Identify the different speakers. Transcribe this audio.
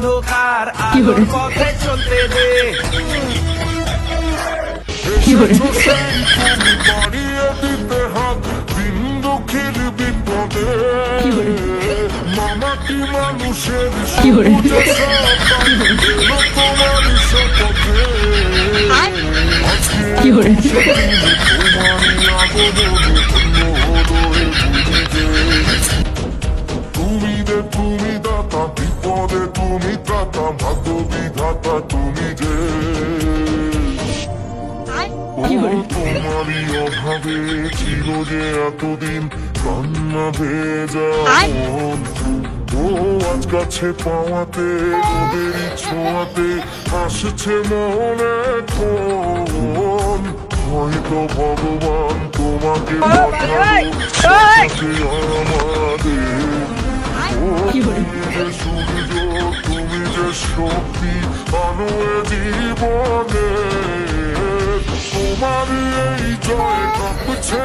Speaker 1: অন্ধকার আলোর পথে চলতে দে।
Speaker 2: বাড়িয়ে দিতে হাত দিন দুঃখের বিপদে মামাটি মানুষের তোমার শপথে আজকে তুমি দাতা বিপদে তুমি দাতা ভাগ্য বিধাতা তুমি যে তোমারই অভাবে ছিল যে এতদিন কান্না ভেজা মন। ও আজ কাছে পাওয়াতে ওদেরই ছোঁয়াতে আসছে মনে কোন হয়তো ভগবান তোমাকে পাঠালো আমাদের। ও তুমি যে সূর্য তুমি যে শক্তি আলো এ জীবনে তোমার এই জয় কাঁপছে।